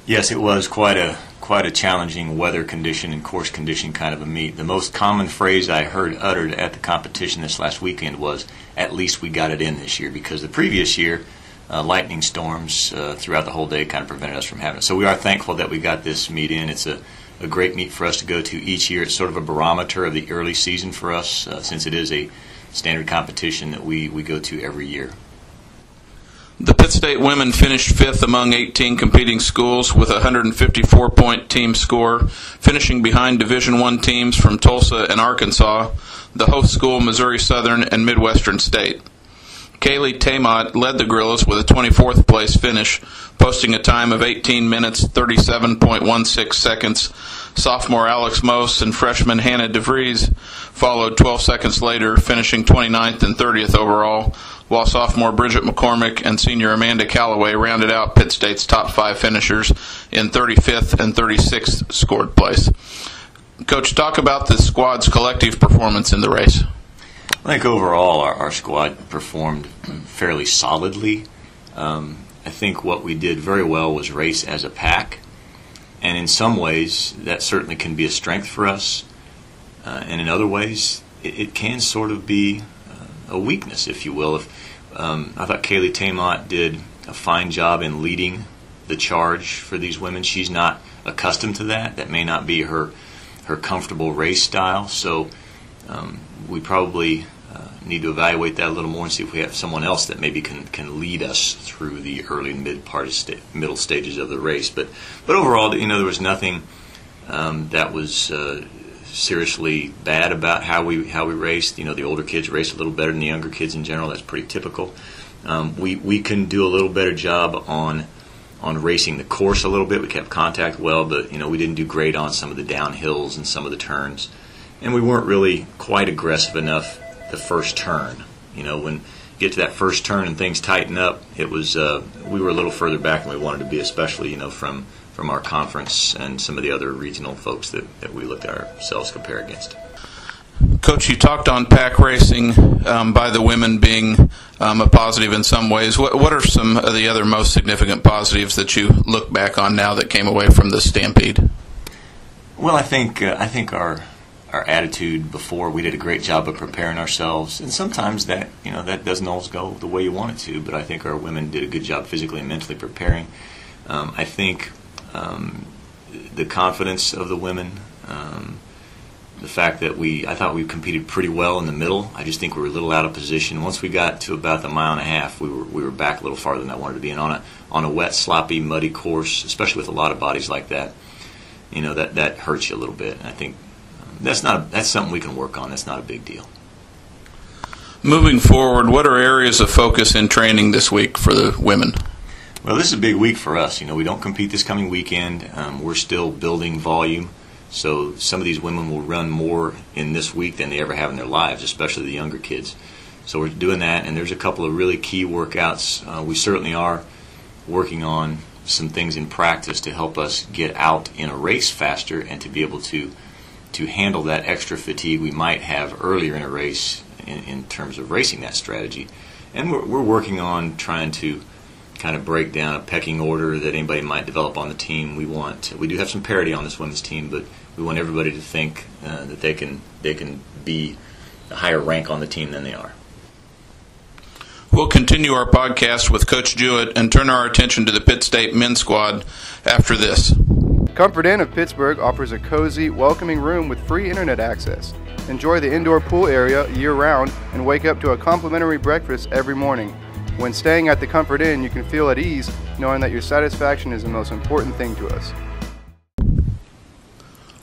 Yes, it was quite a challenging weather condition and course condition kind of a meet. The most common phrase I heard uttered at the competition this last weekend was, "At least we got it in this year," because the previous year, lightning storms throughout the whole day kind of prevented us from having it. So we are thankful that we got this meet in. It's a great meet for us to go to each year. It's sort of a barometer of the early season for us, since it is a standard competition that we go to every year. The Pitt State women finished 5th among 18 competing schools with a 154-point team score, finishing behind Division I teams from Tulsa and Arkansas, the host school Missouri Southern, and Midwestern State. Kaylee Tamott led the Gorillas with a 24th place finish, posting a time of 18 minutes 37.16 seconds. Sophomore Alex Mose and freshman Hannah DeVries followed 12 seconds later, finishing 29th and 30th overall, while sophomore Bridget McCormick and senior Amanda Calloway rounded out Pitt State's top 5 finishers in 35th and 36th scored place. Coach, talk about the squad's collective performance in the race. I think overall our squad performed fairly solidly. I think what we did very well was race as a pack, and in some ways that certainly can be a strength for us, and in other ways it can sort of be a weakness, if you will. I thought Kaylee Tamott did a fine job in leading the charge for these women. She's not accustomed to that. That may not be her comfortable race style, so we probably need to evaluate that a little more and see if we have someone else that maybe can lead us through the early and middle stages of the race. But overall, there was nothing that was seriously bad about how we raced. The older kids raced a little better than the younger kids in general. That's pretty typical. We can do a little better job on racing the course a little bit. We kept contact well, but we didn't do great on some of the downhills and some of the turns, and we weren't really quite aggressive enough the first turn. When you get to that first turn and things tighten up, it was we were a little further back than we wanted to be, especially from our conference and some of the other regional folks that we looked at ourselves compare against. Coach, you talked on pack racing by the women being a positive in some ways. What are some of the other most significant positives that you look back on now that came away from the Stampede? Well, I think our attitude before, we did a great job of preparing ourselves, and sometimes that doesn't always go the way you want it to, but I think our women did a good job physically and mentally preparing. I think the confidence of the women, the fact that I thought we competed pretty well in the middle. I just think we were a little out of position. Once we got to about the mile and a half, we were back a little farther than I wanted to be. And on a wet, sloppy, muddy course, especially with a lot of bodies like that, that hurts you a little bit. And I think that's something we can work on. That's not a big deal. Moving forward, what are areas of focus in training this week for the women? Well, this is a big week for us. We don't compete this coming weekend. We're still building volume. So some of these women will run more in this week than they ever have in their lives, especially the younger kids. So we're doing that, and there's a couple of really key workouts. We certainly are working on some things in practice to help us get out in a race faster and to be able to handle that extra fatigue we might have earlier in a race in terms of racing that strategy. And we're working on trying to kind of break down a pecking order that anybody might develop on the team. We do have some parity on this women's team, but we want everybody to think that they can be a higher rank on the team than they are. We'll continue our podcast with Coach Jewett and turn our attention to the Pitt State men's squad after this. Comfort Inn of Pittsburgh offers a cozy, welcoming room with free internet access. Enjoy the indoor pool area year-round and wake up to a complimentary breakfast every morning. When staying at the Comfort Inn, you can feel at ease knowing that your satisfaction is the most important thing to us.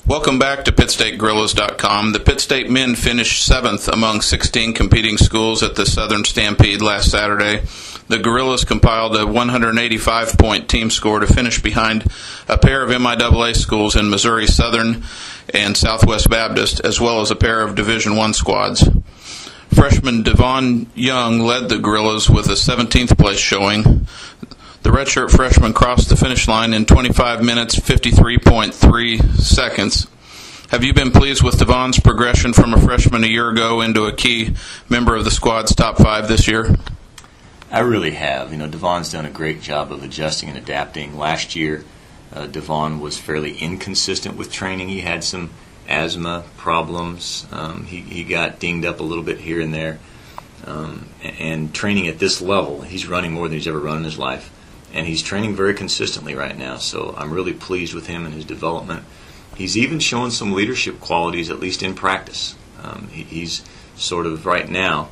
Welcome back to PittStateGorillas.com. The Pitt State men finished 7th among 16 competing schools at the Southern Stampede last Saturday. The Gorillas compiled a 185-point team score to finish behind a pair of MIAA schools in Missouri Southern and Southwest Baptist, as well as a pair of Division I squads. Freshman Devon Young led the Gorillas with a 17th place showing. The redshirt freshman crossed the finish line in 25 minutes, 53.3 seconds. Have you been pleased with Devon's progression from a freshman a year ago into a key member of the squad's top 5 this year? I really have. Devon's done a great job of adjusting and adapting. Last year, Devon was fairly inconsistent with training. He had some asthma problems. He got dinged up a little bit here and there. And training at this level, he's running more than he's ever run in his life. And he's training very consistently right now. So I'm really pleased with him and his development. He's even showing some leadership qualities, at least in practice. He's sort of right now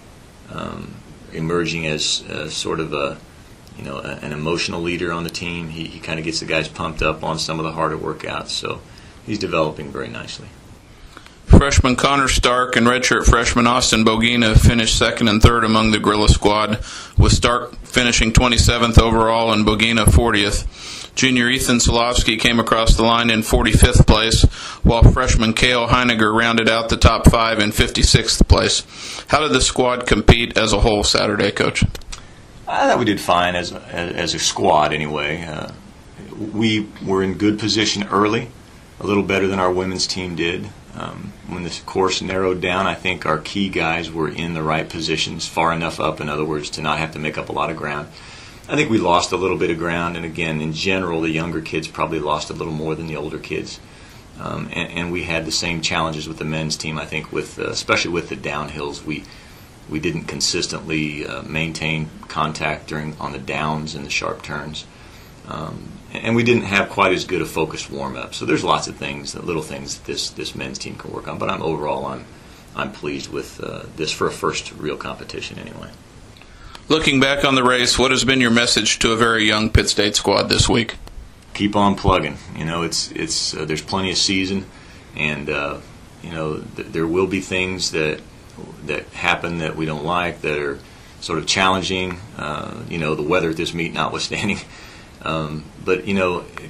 emerging as sort of an emotional leader on the team. He kind of gets the guys pumped up on some of the harder workouts. So he's developing very nicely. Freshman Connor Stark and redshirt freshman Austin Bogina finished second and third among the Gorilla squad, with Stark finishing 27th overall and Bogina 40th. Junior Ethan Solovsky came across the line in 45th place, while freshman Cale Heiniger rounded out the top five in 56th place. How did the squad compete as a whole Saturday, Coach? I thought we did fine as a squad anyway. We were in good position early, a little better than our women's team did. When the course narrowed down, I think our key guys were in the right positions, far enough up, in other words, to not have to make up a lot of ground. I think we lost a little bit of ground, and again, in general, the younger kids probably lost a little more than the older kids. And we had the same challenges with the men's team, I think, especially with the downhills. We didn't consistently maintain contact on the downs and the sharp turns. And we didn't have quite as good a focused warm-up. So there's lots of things, little things that this men's team can work on. But I'm pleased with this for a first real competition anyway. Looking back on the race, what has been your message to a very young Pitt State squad this week? Keep on plugging. There's plenty of season, and there will be things that happen that we don't like, that are sort of challenging. The weather at this meet notwithstanding. But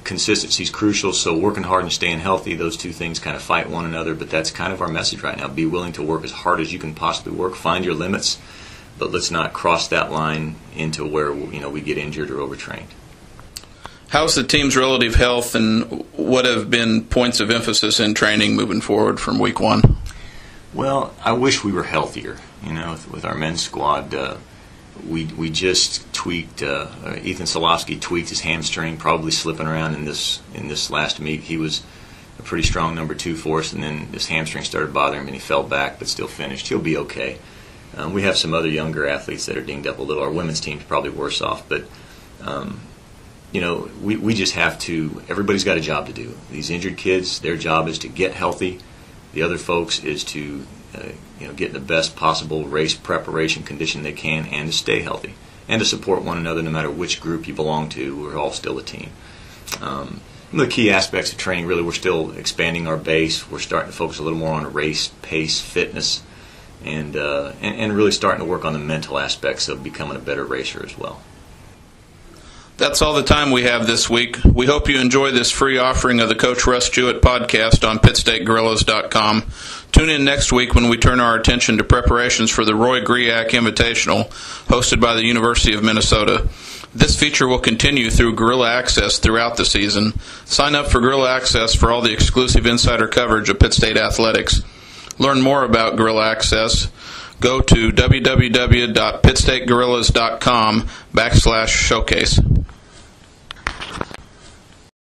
consistency is crucial, so working hard and staying healthy, those two things kind of fight one another, but that's kind of our message right now. Be willing to work as hard as you can possibly work, find your limits, but let's not cross that line into where we get injured or overtrained. How's the team's relative health, and what have been points of emphasis in training moving forward from week one? Well, I wish we were healthier, with our men's squad. We just tweaked. Ethan Solovsky tweaked his hamstring, probably slipping around in this last meet. He was a pretty strong number 2 for us, and then his hamstring started bothering him, and he fell back, but still finished. He'll be okay. We have some other younger athletes that are dinged up a little. Our women's team's probably worse off, but we just have to. Everybody's got a job to do. These injured kids, their job is to get healthy. The other folks is to get in the best possible race preparation condition they can, and to stay healthy, and to support one another no matter which group you belong to. We're all still a team. One of the key aspects of training, really, we're still expanding our base. We're starting to focus a little more on race, pace, fitness, and really starting to work on the mental aspects of becoming a better racer as well. That's all the time we have this week. We hope you enjoy this free offering of the Coach Russ Jewett podcast on PittStateGorillas.com. Tune in next week when we turn our attention to preparations for the Roy Griak Invitational, hosted by the University of Minnesota. This feature will continue through Gorilla Access throughout the season. Sign up for Gorilla Access for all the exclusive insider coverage of Pitt State athletics. Learn more about Gorilla Access. Go to www.pittstategorillas.com/showcase.